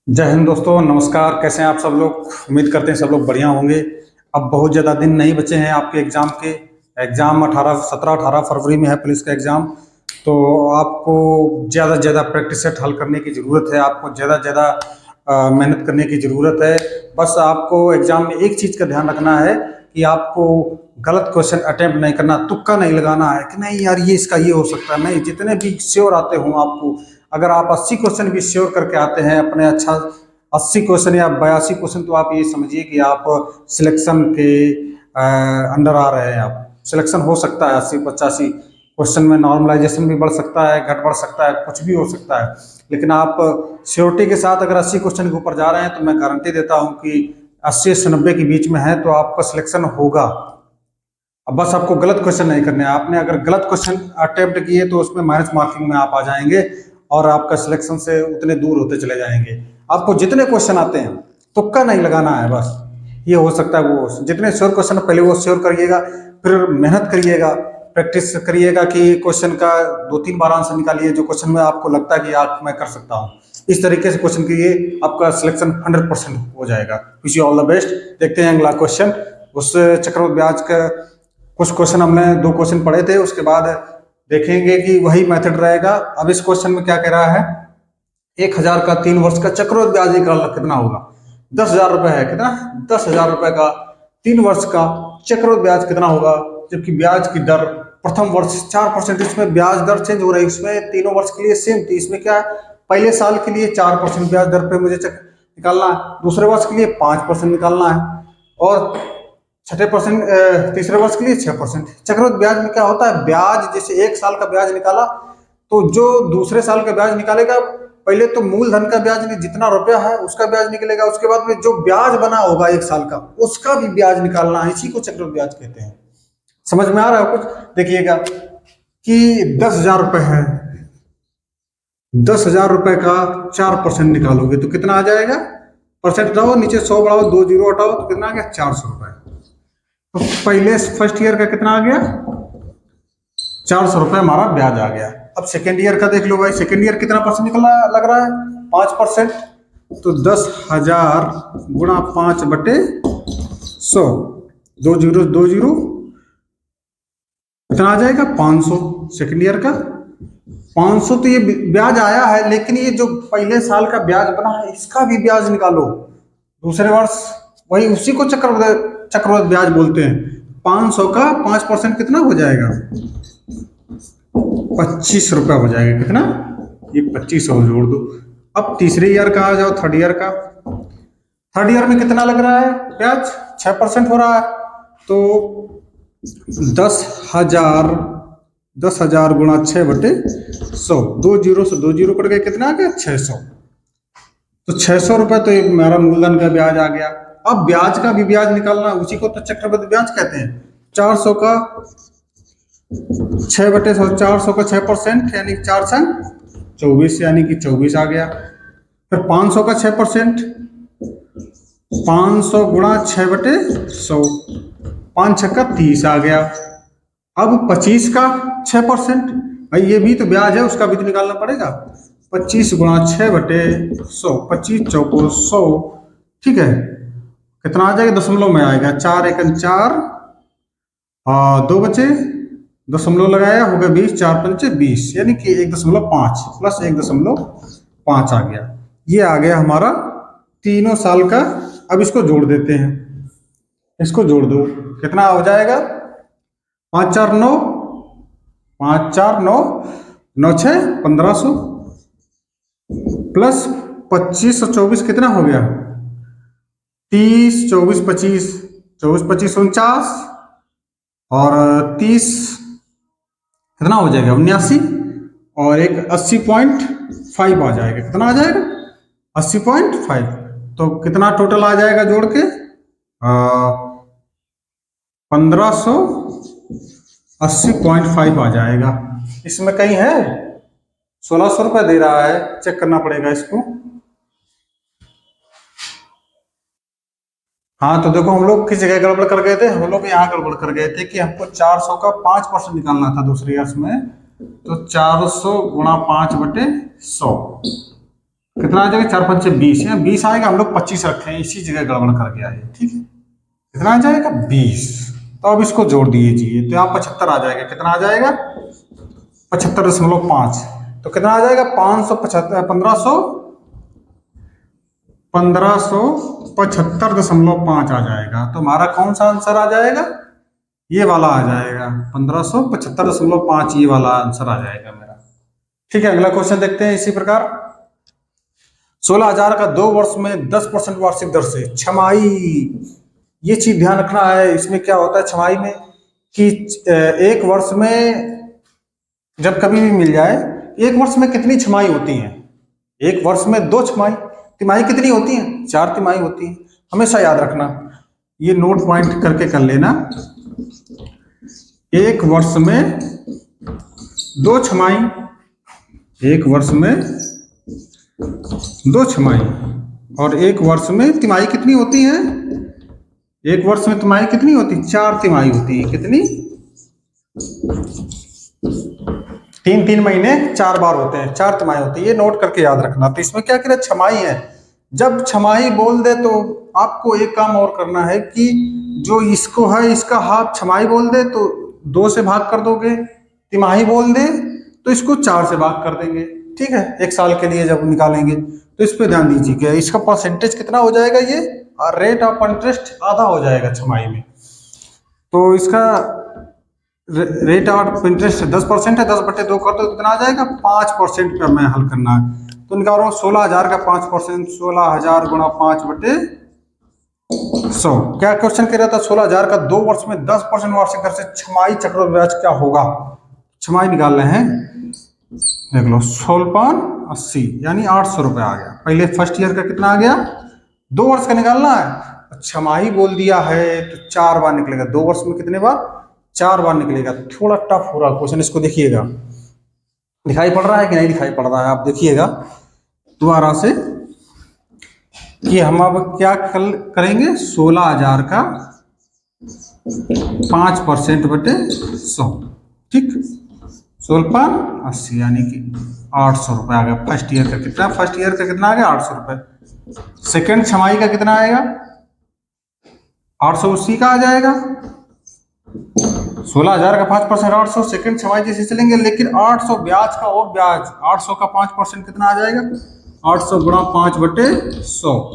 जय हिंद दोस्तों, नमस्कार। कैसे हैं आप सब लोग? उम्मीद करते हैं सब लोग बढ़िया होंगे। अब बहुत ज़्यादा दिन नहीं बचे हैं आपके एग्ज़ाम के। एग्ज़ाम 17-18 फरवरी में है पुलिस का एग्ज़ाम। तो आपको ज़्यादा से ज़्यादा प्रैक्टिस सेट हल करने की ज़रूरत है। आपको ज़्यादा से ज़्यादा मेहनत करने की ज़रूरत है। बस आपको एग्ज़ाम में एक चीज़ का ध्यान रखना है कि आपको गलत क्वेश्चन अटेम्प्ट नहीं करना, तुक्का नहीं लगाना है कि नहीं यार ये इसका ये हो सकता है। नहीं, जितने भी श्योर आते हों आपको, अगर आप 80 क्वेश्चन भी श्योर करके आते हैं अपने, अच्छा 80 क्वेश्चन या 82 क्वेश्चन, तो आप ये समझिए कि आप सिलेक्शन के अंडर आ रहे हैं। आप सिलेक्शन हो सकता है 80-85 क्वेश्चन में। नॉर्मलाइजेशन भी बढ़ सकता है, घट बढ़ सकता है, कुछ भी हो सकता है। लेकिन आप श्योरिटी के साथ अगर 80 क्वेश्चन के ऊपर जा रहे हैं तो मैं गारंटी देता हूं कि 80 से 90 के बीच में है तो आपका सिलेक्शन होगा। अब बस आपको गलत क्वेश्चन नहीं करने हैं। आपने अगर गलत क्वेश्चन अटेम्प्ट किए तो उसमें माइनस मार्किंग में आप आ जाएंगे और आपका सिलेक्शन से उतने दूर होते चले जाएंगे। आपको जितने क्वेश्चन आते हैं तुक्का नहीं लगाना है। बस ये हो सकता है वो जितने श्योर क्वेश्चन पहले वो श्योर करिएगा, फिर मेहनत करिएगा, प्रैक्टिस करिएगा कि क्वेश्चन का 2-3 बार आंसर निकालिए जो क्वेश्चन में आपको लगता है कि आप मैं कर सकता हूँ। इस तरीके से क्वेश्चन करिए, आपका सिलेक्शन 100% हो जाएगा। Wish you all the best. देखते हैं अगला क्वेश्चन। उस चक्रवृद्धि ब्याज का कुछ क्वेश्चन हमने 2 क्वेश्चन पढ़े थे, उसके बाद देखेंगे कि वही मेथड रहेगा। अब इस क्वेश्चन में क्या कह रहा है, 1000 का 3 वर्ष का चक्रवृद्धि ब्याज निकालना कितना होगा। 10,000 रुपए है, कितना 10,000 रुपए का 3 वर्ष का चक्रवृद्धि ब्याज कितना होगा। जबकि ब्याज की दर प्रथम वर्ष 4%, इसमें ब्याज दर चेंज हो रही है। इसमें तीनों वर्ष के लिए सेम थी। इसमें क्या है, पहले साल के लिए 4% ब्याज दर पे मुझे निकालना है, दूसरे वर्ष के लिए 5% निकालना है, और छठे परसेंट तीसरे वर्ष के लिए 6%। चक्रवृद्धि ब्याज में क्या होता है, ब्याज जैसे एक साल का ब्याज निकाला तो जो दूसरे साल का ब्याज निकालेगा, पहले तो मूलधन का ब्याज नहीं, जितना रुपया है उसका ब्याज निकलेगा, उसके बाद में जो ब्याज बना होगा एक साल का उसका भी ब्याज निकालना है। इसी को चक्रवृद्धि ब्याज कहते हैं। समझ में आ रहा है कुछ? देखिएगा कि 10,000 रुपए है, 10,000 रुपए का 4% निकालोगे तो कितना आ जाएगा। परसेंट हटाओ, नीचे 100 बढ़ाओ, 2 जीरो हटाओ तो कितना आ गया, 400 रुपए। तो पहले फर्स्ट ईयर का कितना आ गया, 400 रुपए हमारा ब्याज आ गया। अब सेकेंड ईयर का देख लो भाई, सेकेंड ईयर कितना परसेंट निकला लग रहा है, 5%। तो 10,000 गुणा 5/100, 2 जीरो 2 जीरो, कितना आ जाएगा 500। सेकेंड ईयर का 500। तो ये ब्याज आया है, लेकिन ये जो पहले साल का ब्याज बना है इसका भी ब्याज निकालो दूसरे वर्ष। वही उसी को चक्रवृद्धि ब्याज बोलते हैं। 500 का 5% कितना हो जाएगा, 25 रुपया हो जाएगा। कितना, ये 2500 जोड़ दो। अब तीसरे ईयर का आ जाओ, थर्ड ईयर का। थर्ड ईयर में कितना लग रहा है ब्याज, 6% हो रहा है। तो 10,000 10,000 गुणा 6/100, 2 जीरो से 2 जीरो कट गए, कितना आ गया 600। तो 600 रुपए तो हमारा मूलधन का ब्याज आ गया। अब ब्याज का भी ब्याज निकालना, उसी को तो चक्रवृद्धि ब्याज कहते हैं। 400 का 6/100, 400 का 6% यानी 4 संग 24, यानी कि 24 आ गया। फिर 500 का 6%, 500 गुणा 6/100, 5 छक्का 30 आ गया। अब 25 का 6%, भाई ये भी तो ब्याज है, उसका भी तो निकालना पड़ेगा। 25 गुणा 6/100, 25 चौको 100, ठीक है। कितना आ जाएगा, दशमलव में आएगा, 4 एकन 4, 2 बचे, दशमलव लगाया, हो गया 20, 4 पंचे 20, यानी कि 1.5 प्लस 1.5 आ गया। ये आ गया हमारा तीनों साल का। अब इसको जोड़ देते हैं, इसको जोड़ दो, कितना हो जाएगा, 5 4 9, 5 4 9, 9 6 1500, प्लस 25 और 24 कितना हो गया, 30, 24 25, 24 25 49, और 30 कितना हो जाएगा 79, और एक 80.5 आ जाएगा। कितना आ जाएगा 80.5। तो कितना टोटल आ जाएगा जोड़ के, 1580.5 आ जाएगा। इसमें कहीं है 1600 रुपये दे रहा है, चेक करना पड़ेगा इसको। हाँ तो देखो, हम लोग किस जगह गड़बड़ कर गए थे, हम लोग यहाँ गड़बड़ कर गए थे कि हमको 400 का 5% निकालना था दूसरे ईयर्स में। तो 400 गुणा 5/100, कितना आ जाएगा, 4 पंचे 20 है, 20 आएगा, हम लोग 25 रखे हैं, इसी जगह गड़बड़ कर गया है। ठीक है, कितना आ जाएगा 20। तो अब इसको जोड़ दीजिए तो यहाँ 75 आ जाएगा। कितना आ जाएगा 75.5। तो कितना आ जाएगा 575 1575.5 आ जाएगा। तो हमारा कौन सा आंसर आ जाएगा, ये वाला आ जाएगा 1575.5, ये वाला आंसर आ जाएगा मेरा। ठीक है, अगला क्वेश्चन देखते हैं इसी प्रकार। 16,000 का 2 वर्ष में 10% वार्षिक दर से छमाही, ये चीज ध्यान रखना है। इसमें क्या होता है छमाही में कि एक वर्ष में जब कभी भी मिल जाए, एक वर्ष में कितनी छमाही होती है, एक वर्ष में 2 छमाही, तिमाही कितनी होती है, 4 तिमाही होती है। हमेशा याद रखना, ये नोट पॉइंट करके कर लेना। एक वर्ष में 2 छमाही, एक वर्ष में 2 छमाही, और एक वर्ष में तिमाही कितनी होती है, एक वर्ष में तिमाही कितनी होती है, 4 तिमाही होती है। कितनी, 3 महीने 4 बार होते हैं, 4 तिमाही होती है, ये नोट करके याद रखना। तो इसमें क्या करें, छमाही है। जब छमाही बोल दे तो आपको एक काम और करना है कि जो इसको है इसका हाफ छमाही बोल दे तो 2 से भाग कर दोगे, तिमाही बोल दे तो इसको 4 से भाग कर देंगे। ठीक है, एक साल के लिए जब निकालेंगे तो इस पे ध्यान दीजिएगा। इसका परसेंटेज कितना हो जाएगा, ये रेट ऑफ इंटरेस्ट आधा हो जाएगा छमाही में। तो इसका रेट ऑफ इंटरेस्ट 10% है, 10/2 कर दो, कितना आ जाएगा 5% का मैं हल करना है। तो निकालो 16,000 का 5%, 16,000 गुणा 5/100। क्या क्वेश्चन कह रहा था, 16,000 का 2 वर्ष में 10% वार्षिक दर से छमाही चक्रवृद्धि ब्याज क्या होगा। छमाही निकाल रहे हैं, देख लो 16/80 यानी 800 रुपये आ गया। पहले फर्स्ट ईयर का कितना आ गया, 2 वर्ष का निकालना है। छमाही बोल दिया है तो 4 बार निकलेगा, 2 वर्ष में कितने बार, 4 बार निकलेगा। थोड़ा टफ हो रहा क्वेश्चन, इसको देखिएगा, दिखाई पड़ रहा है कि नहीं दिखाई पड़ रहा है, आप देखिएगा दोबारा से कि हम अब क्या करेंगे। 16,000 का 5%/100, ठीक, 16/80 यानी कि 800 रुपये आ गया। फर्स्ट ईयर का कितना, फर्स्ट ईयर का कितना आ गया 800 रुपये। सेकेंड छमाही का कितना आएगा, 880 का आ जाएगा। 16,000 का 5% 800, सेकंड छमाही जैसे चलेंगे, लेकिन 800 ब्याज का और ब्याज, 800 का 5% कितना आ जाएगा, 800 गुणा 5/100,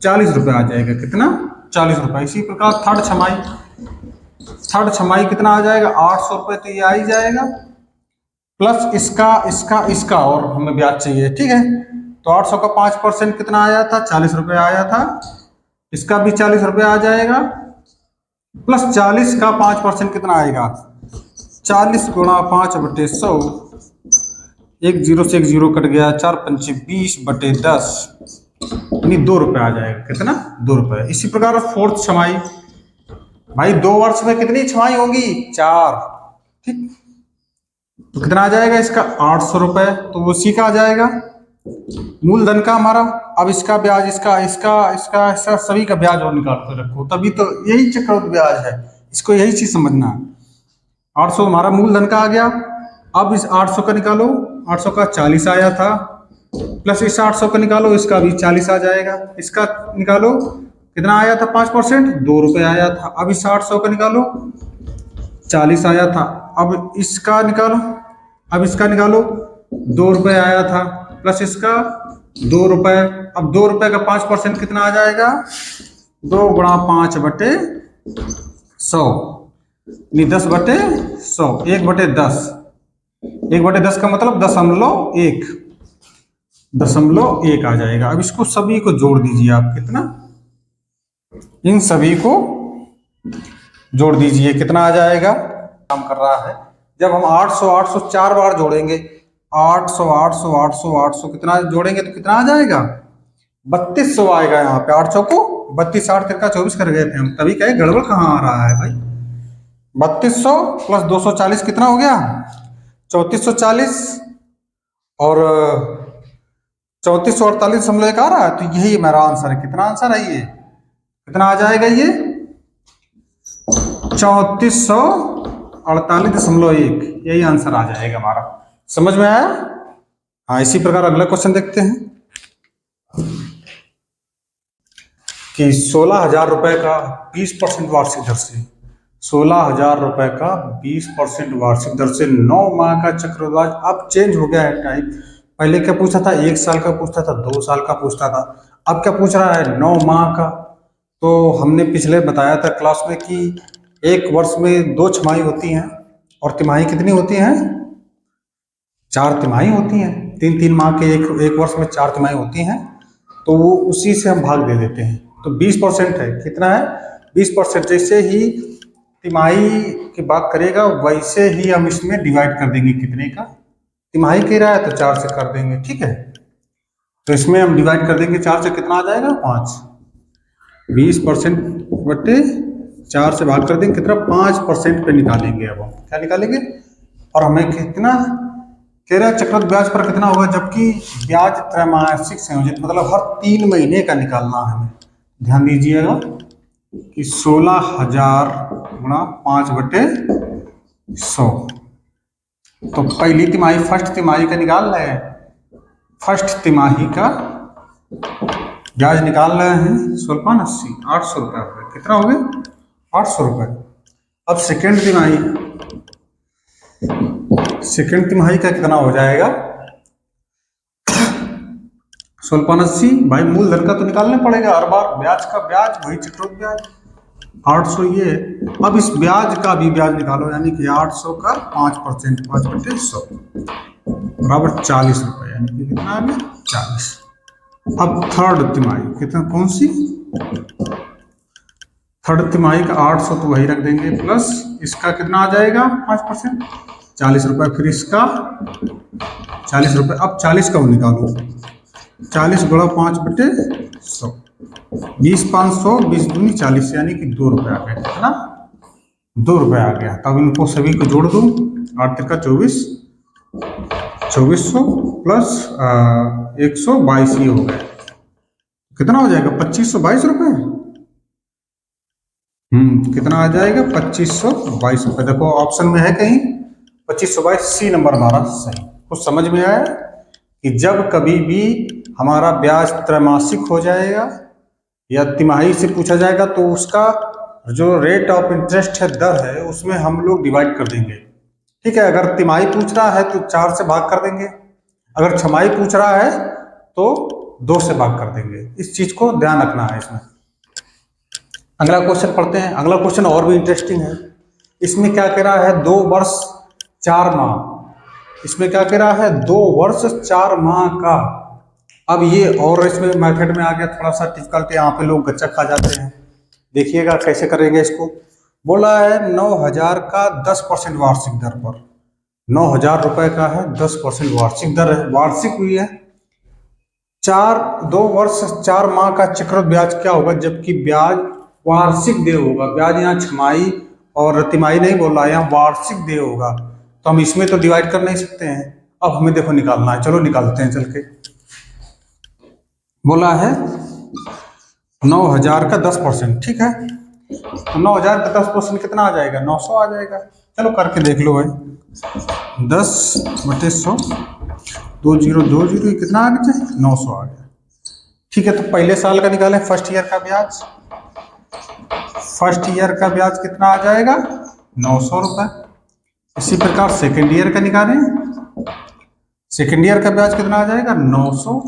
40 रुपये आ जाएगा। कितना, 40 रुपये। इसी प्रकार थर्ड छमाही कितना आ जाएगा, 800 रुपये, तो ये आ ही जाएगा, प्लस इसका और हमें ब्याज चाहिए। ठीक है, तो 800 का 5% कितना आया था, 40 रुपये आया था, इसका भी 40 रुपये आ जाएगा, प्लस 40 का 5% कितना आएगा, 40 गुणा 5/100, एक जीरो से एक जीरो कट गया, 4 पंचे 20/10 यानी 2 रुपये आ जाएगा। कितना, 2 रुपये। इसी प्रकार फोर्थ छमाही, भाई 2 वर्ष में कितनी छमाही होगी, 4, ठीक, तो कितना आ जाएगा इसका 800 रुपये, तो उसी का आ जाएगा मूलधन का हमारा। अब इसका ब्याज, इसका सभी का ब्याज और निकाल कर रखो, तभी तो, यही चक्रवृद्धि ब्याज है, इसको यही चीज समझना है। 800 हमारा मूलधन का आ गया। अब इस 800 का निकालो, 800 का 40 आया था, प्लस इस 800 का निकालो, इसका भी 40 आ जाएगा। इसका निकालो, कितना आया था 5%, 2 रुपये आया था। अब इस 800 का निकालो, 40 आया था। अब इसका निकालो, अब इसका निकालो, 2 रुपये आया था, प्लस इसका 2 रुपये। अब 2 रुपये का 5% कितना आ जाएगा, 2 गुणा 5/100 यानी 10/100, 1/10, 1/10 का मतलब 0.1 आ जाएगा। अब इसको सभी को जोड़ दीजिए आप, कितना, इन सभी को जोड़ दीजिए, कितना आ जाएगा, काम कर रहा है। जब हम 800 4 बार जोड़ेंगे, 800 कितना जोड़ेंगे तो कितना आ जाएगा, 3200 आएगा। यहाँ पे 800 को 32, 8 तिरका 24 कर गए थे हम, तभी कहे गड़बड़ कहाँ आ रहा है भाई। 3200 प्लस 240 कितना हो गया, 3440, और 3448.1 आ रहा है। तो यही मेरा आंसर है। कितना आंसर है ये, कितना आ जाएगा ये, 3448.1, यही आंसर आ जाएगा हमारा। समझ में आया। हाँ, इसी प्रकार अगला क्वेश्चन देखते हैं। कि 16,000 रुपये का 20% वार्षिक दर से, 16,000 रुपये का 20% वार्षिक दर से 9 माह का चक्रवृद्धि ब्याज। अब चेंज हो गया है टाइप, पहले क्या पूछा था, 1 साल का पूछता था, 2 साल का पूछता था, अब क्या पूछ रहा है, 9 माह का। तो हमने पिछले बताया था क्लास में कि एक वर्ष में 2 छमाही होती हैं और तिमाही कितनी होती हैं, 4 तिमाही होती हैं। 3-3 माह के एक वर्ष में 4 तिमाही होती हैं, तो वो उसी से हम भाग दे देते हैं। तो 20% है, कितना है, 20%। जैसे ही तिमाही की बात करेगा वैसे ही हम इसमें डिवाइड कर देंगे, कितने का, तिमाही कह रहा है तो 4 से कर देंगे, ठीक है। तो इसमें हम डिवाइड कर देंगे 4 से, कितना आ जाएगा, 5। 20% बटे 4 से भाग कर देंगे, कितना, 5% पे निकालेंगे। अब हम क्या निकालेंगे, और हमें कितना कह रहा है, चक्रवृद्धि ब्याज पर कितना होगा, जबकि ब्याज त्रैमासिक संयोजित, मतलब हर 3 महीने का निकालना है हमें। ध्यान दीजिएगा कि 16,000 गुणा 5/100। तो पहली तिमाही, फर्स्ट तिमाही का निकाल रहे हैं, फर्स्ट तिमाही का ब्याज निकाल रहे हैं 1680, 800 रुपये हो गए, कितना हो गए, 800 रुपये। अब सेकेंड तिमाही, सेकेंड तिमाही का कितना हो जाएगा, 1680 भाई, मूलधन का तो निकालना पड़ेगा हर बार, ब्याज का ब्याज वही चक्रवृद्धि ब्याज, 800 ये। अब इस ब्याज का भी ब्याज निकालो, यानी कि 800 का 5%, 5/100 बराबर 40 रुपये, यानी कि कितना आ गया, 40। अब थर्ड तिमाही, कितना, कौन सी, थर्ड तिमाही का 800 तो वही रख देंगे, प्लस इसका कितना आ जाएगा, 5%, 40 रुपये, फिर इसका 40 रुपये। अब 40 का वो निकालो, 40 गुणा 5/100, 20,500, 20×2 40, यानी कि 2 रुपये आ गया, कितना, 2 रुपये आ गया। तब इनको सभी को जोड़ दूँ, 8 का 24, 2400 प्लस 122 ये हो गया, कितना हो जाएगा, 2522 रुपये। कितना आ जाएगा, 2522 रुपये। देखो ऑप्शन में है कहीं 2522, सी नंबर हमारा सही। कुछ समझ में आया कि जब कभी भी हमारा ब्याज त्रैमासिक हो जाएगा या तिमाही से पूछा जाएगा तो उसका जो रेट ऑफ इंटरेस्ट है, दर है, उसमें हम लोग डिवाइड कर देंगे, ठीक है। अगर तिमाही पूछ रहा है तो 4 से भाग कर देंगे, अगर छमाही पूछ रहा है तो 2 से भाग कर देंगे। इस चीज को ध्यान रखना है इसमें। अगला क्वेश्चन पढ़ते हैं। अगला क्वेश्चन और भी इंटरेस्टिंग है। इसमें क्या कह रहा है, 2 वर्ष 4 माह। इसमें क्या कह रहा है, 2 वर्ष 4 माह का। अब ये और इसमें मेथड में आ गया थोड़ा सा डिफिकल्ट, यहाँ पे लोग गच्चा खा जाते हैं। देखिएगा कैसे करेंगे इसको। बोला है 9,000 का 10% वार्षिक दर पर, 9,000 रुपये का है, 10% वार्षिक दर है, वार्षिक हुई है। 2 वर्ष 4 माह का चक्रवृद्धि ब्याज क्या होगा, जबकि ब्याज वार्षिक देय होगा। ब्याज यहाँ छमाही और तिमाही नहीं बोल रहा है, यहाँ वार्षिक देय होगा, तो हम इसमें तो डिवाइड कर नहीं सकते हैं। अब हमें देखो निकालना है, चलो निकालते हैं चल के। बोला है 9,000 का 10%, ठीक है। तो 9,000 का 10% कितना आ जाएगा, 900 आ जाएगा। चलो करके देख लो भाई, 10/100, 2020 कितना आ गया, 900 आ गया, ठीक है। तो पहले साल का निकालें, फर्स्ट ईयर का ब्याज। फर्स्ट ईयर का ब्याज कितना आ जाएगा, 900 रुपये। इसी प्रकार सेकेंड ईयर का निकालें, सेकेंड ईयर का ब्याज कितना आ जाएगा, 900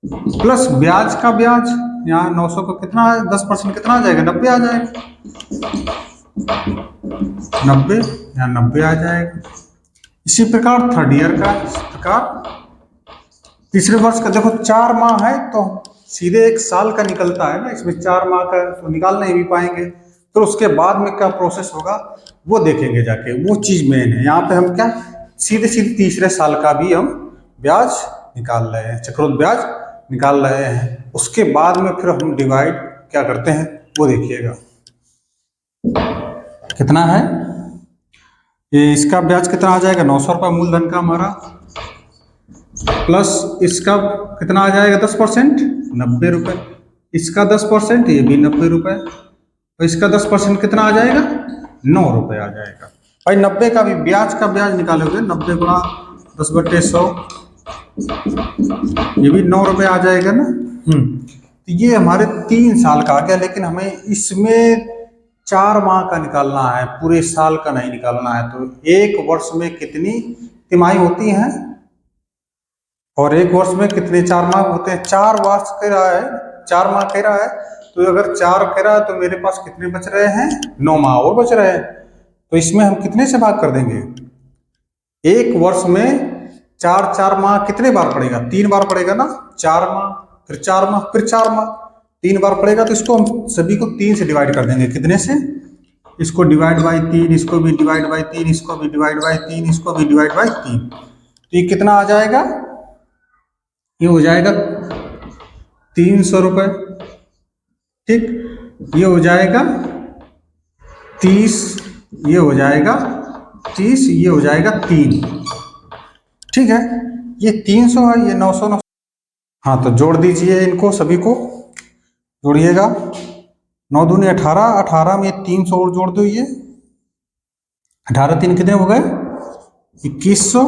प्लस ब्याज का ब्याज, यहाँ 900 को कितना, 10% कितना आ जाएगा, 90 आ जाएगा, 90, यहाँ 90 आ जाएगा। इसी प्रकार थर्ड ईयर का, इसी प्रकार तीसरे वर्ष का। देखो 4 माह है तो सीधे 1 साल का निकलता है ना, इसमें 4 माह का तो निकाल नहीं भी पाएंगे, तो उसके बाद में क्या प्रोसेस होगा वो देखेंगे जाके, वो चीज मेन है। यहाँ पे हम क्या सीधे सीधे तीसरे साल का भी हम ब्याज निकाल रहे हैं, चक्रवृद्धि ब्याज निकाल रहे हैं। उसके बाद में फिर हम डिवाइड क्या करते हैं वो देखिएगा। कितना है ये, इसका ब्याज कितना आ जाएगा, 900 रुपये मूलधन का हमारा, प्लस इसका कितना आ जाएगा 10%, 90 रुपये। इसका 10% ये भी 90 रुपये, और इसका 10% कितना आ जाएगा, 9 रुपये आ जाएगा। भाई 90 का भी ब्याज का ब्याज निकालोगे, 90 गुणा 10/100, ये भी 9 रुपये आ जाएगा ना। तो ये हमारे 3 साल का आ गया, लेकिन हमें इसमें 4 माह का निकालना है, पूरे साल का नहीं निकालना है। तो एक वर्ष में कितनी तिमाही होती हैं और एक वर्ष में कितने 4 माह होते हैं? 4 वर्ष कह रहा है, 4 माह कह रहा है, तो अगर 4 कह रहा है तो मेरे पास कितने बच रहे हैं? 9 माह और बच रहे हैं। तो इसमें हम कितने से भाग कर देंगे? एक वर्ष में 4 माह कितने बार पड़ेगा? 3 बार पड़ेगा ना। 4 माह, फिर 4 माह, फिर 4 माह, 3 बार पड़ेगा। तो इसको हम सभी को 3 से डिवाइड कर देंगे। कितने से? इसको डिवाइड बाई 3, इसको भी डिवाइड बाई 3, इसको भी डिवाइड बाई 3, इसको भी डिवाइड बाई 3। तो ये कितना आ जाएगा? ये हो जाएगा 300 रुपये। ठीक, ये हो जाएगा 30, ये हो जाएगा 30, ये हो जाएगा 3। ठीक है, ये 300 है, ये 900। हाँ, तो जोड़ दीजिए इनको सभी को, जोड़िएगा। 9 दूनी 18, 18 में 300 और जोड़ दो। ये 18 3 कितने हो गए? 2100।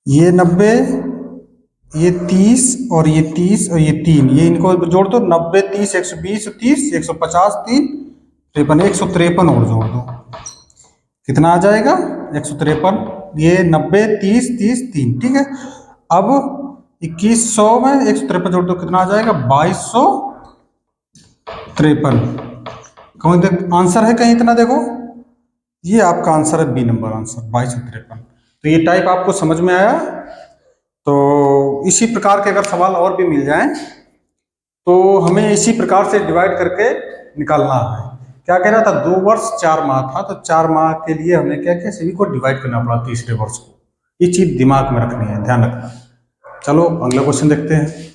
ये 90, ये 30 और ये 30 और ये 3, ये इनको जोड़ दो। 90 30 120 30 150 3 53, 153 और जोड़ दो। कितना आ जाएगा? 153। ये 90 30 30 3। ठीक है, अब 2100 में 153 जोड़ दो। कितना आ जाएगा? 2253। कहीं देख आंसर है कहीं? इतना देखो, ये आपका आंसर है, बी नंबर आंसर 2253। तो ये टाइप आपको समझ में आया? तो इसी प्रकार के अगर सवाल और भी मिल जाएं तो हमें इसी प्रकार से डिवाइड करके निकालना है। क्या कह रहा था? 2 वर्ष 4 माह था, तो 4 माह के लिए हमने क्या किया? सभी को डिवाइड करना पड़ा तीसरे वर्ष को। ये चीज दिमाग में रखनी है, ध्यान रखना। चलो अगला क्वेश्चन देखते हैं।